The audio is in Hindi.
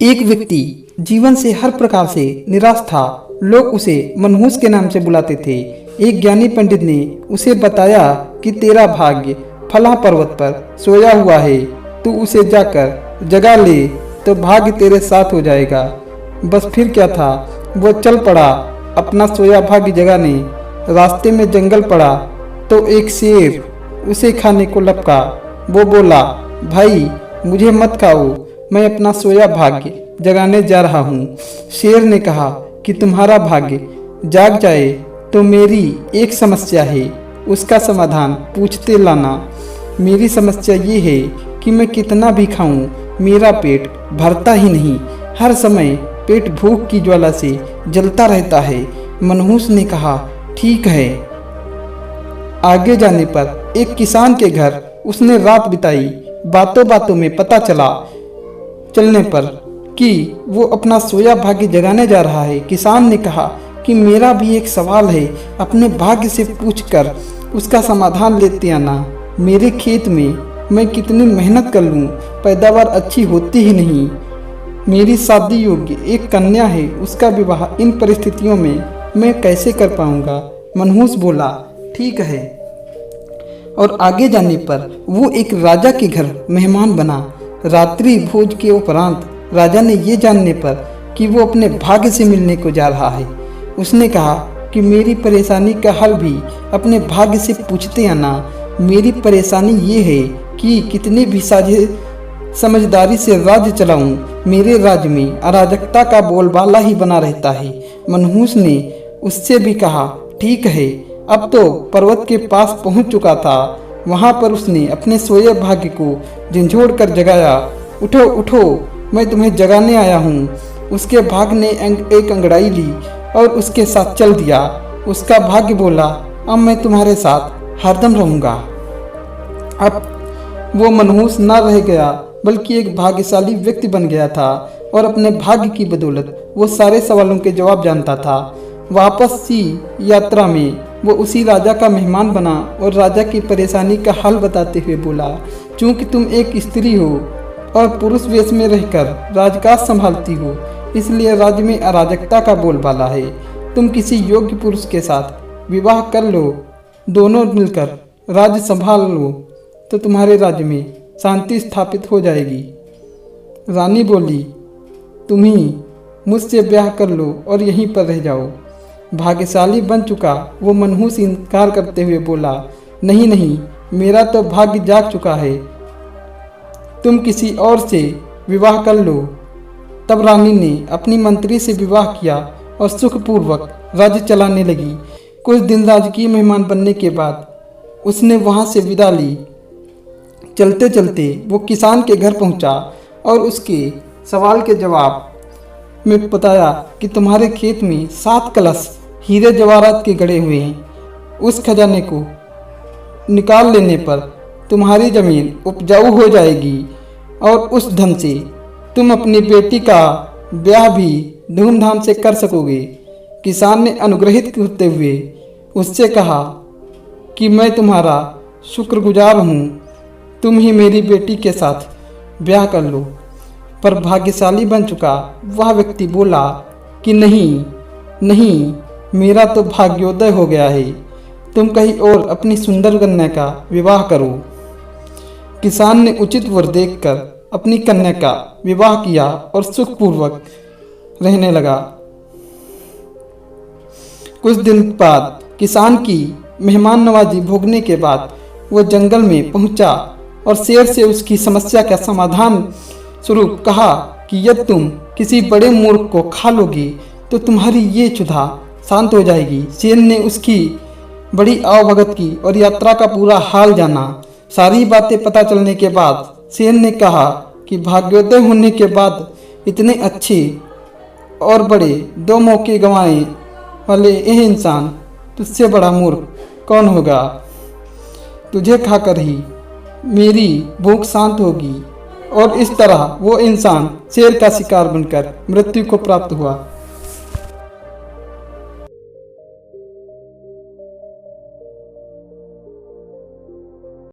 एक व्यक्ति जीवन से हर प्रकार से निराश था। लोग उसे मनहूस के नाम से बुलाते थे। एक ज्ञानी पंडित ने उसे बताया कि तेरा भाग्य फला पर्वत पर सोया हुआ है, तू उसे जाकर जगा ले तो भाग्य तेरे साथ हो जाएगा। बस फिर क्या था, वो चल पड़ा अपना सोया भाग्य जगाने। रास्ते में जंगल पड़ा तो एक शेर उसे खाने को लपका। वो बोला, भाई मुझे मत खाओ, मैं अपना सोया भाग्य जगाने जा रहा हूँ। शेर ने कहा कि तुम्हारा भाग्य जाग जाए तो मेरी एक समस्या है, उसका समाधान पूछते लाना। मेरी समस्या ये है कि मैं कितना भी खाऊं, मेरा पेट भरता ही नहीं। हर समय पेट भूख की ज्वाला से जलता रहता है। मनहूस ने कहा, ठीक है। आगे जाने पर एक किसान के घर उसने रात बिताई। बातों बातों में पता चलने पर कि वो अपना सोया भाग्य जगाने जा रहा है। किसान ने कहा कि मेरा भी एक सवाल है, अपने भाग्य से पूछकर उसका समाधान लेते आना। मेरे खेत में मैं कितनी मेहनत कर लूँ, पैदावार अच्छी होती ही नहीं। मेरी शादी योग्य एक कन्या है, उसका विवाह इन परिस्थितियों में मैं कैसे कर पाऊँगा। मनहूस बोला, ठीक है। और आगे जाने पर वो एक राजा के घर मेहमान बना। रात्रि भोज के उपरांत राजा ने ये जानने पर कि वो अपने भाग्य से मिलने को जा रहा है, उसने कहा कि मेरी परेशानी का हल भी अपने भाग्य से पूछते आना। मेरी परेशानी ये है कि कितनी भी समझदारी से राज्य चलाऊं, मेरे राज्य में अराजकता का बोलबाला ही बना रहता है। मनहूस ने उससे भी कहा, ठीक है। अब तो पर्वत के पास पहुंच चुका था। वहां पर उसने अपने सोए भाग्य को झंझोड़ कर जगाया। उठो उठो, मैं तुम्हें जगाने आया हूँ। उसके भाग्य ने एक अंगड़ाई ली और उसके साथ चल दिया। उसका भाग्य बोला, अब मैं तुम्हारे साथ हरदम रहूँगा। अब वो मनहूस न रह गया, बल्कि एक भाग्यशाली व्यक्ति बन गया था और अपने भाग्य की बदौलत वो सारे सवालों के जवाब जानता था। वापस सी यात्रा में वो उसी राजा का मेहमान बना और राजा की परेशानी का हल बताते हुए बोला, चूंकि तुम एक स्त्री हो और पुरुष वेश में रहकर राजकाज संभालती हो, इसलिए राज्य में अराजकता का बोलबाला है। तुम किसी योग्य पुरुष के साथ विवाह कर लो, दोनों मिलकर राज्य संभाल लो तो तुम्हारे राज्य में शांति स्थापित हो जाएगी। रानी बोली, तुम ही मुझसे ब्याह कर लो और यहीं पर रह जाओ। भाग्यशाली बन चुका वो मनहूस इनकार करते हुए बोला, नहीं नहीं, मेरा तो भाग्य जाग चुका है, तुम किसी और से विवाह कर लो। तब रानी ने अपनी मंत्री से विवाह किया और सुखपूर्वक राज्य चलाने लगी। कुछ दिन राजकीय मेहमान बनने के बाद उसने वहां से विदा ली। चलते चलते वो किसान के घर पहुंचा और उसके सवाल के जवाब में बताया कि तुम्हारे खेत में 7 कलश हीरे जवाहरात के गड़े हुए हैं। उस खजाने को निकाल लेने पर तुम्हारी जमीन उपजाऊ हो जाएगी और उस धन से तुम अपनी बेटी का ब्याह भी धूमधाम से कर सकोगे। किसान ने अनुग्रहित करते हुए उससे कहा कि मैं तुम्हारा शुक्रगुजार हूँ, तुम ही मेरी बेटी के साथ ब्याह कर लो। पर भाग्यशाली बन चुका वह व्यक्ति बोला कि नहीं नहीं, मेरा तो भाग्योदय हो गया है, तुम कहीं और अपनी सुंदर कन्या का विवाह करो। किसान ने उचित वर देखकर अपनी कन्या का विवाह किया और सुखपूर्वक रहने लगा। कुछ दिन बाद किसान की मेहमान नवाजी भोगने के बाद वह जंगल में पहुंचा और शेर से उसकी समस्या का समाधान स्वरूप कहा कि यदि तुम किसी बड़े मूर्ख को खा लोगी तो तुम्हारी ये क्षुधा शांत हो जाएगी। शेर ने उसकी बड़ी आवभगत की और यात्रा का पूरा हाल जाना। सारी बातें पता चलने के बाद शेर ने कहा कि भाग्योदय होने के बाद इतने अच्छे और बड़े 2 मौके गंवाने वाले यह इंसान तुझसे बड़ा मूर्ख कौन होगा। तुझे खाकर ही मेरी भूख शांत होगी। और इस तरह वो इंसान शेर का शिकार बनकर मृत्यु को प्राप्त हुआ।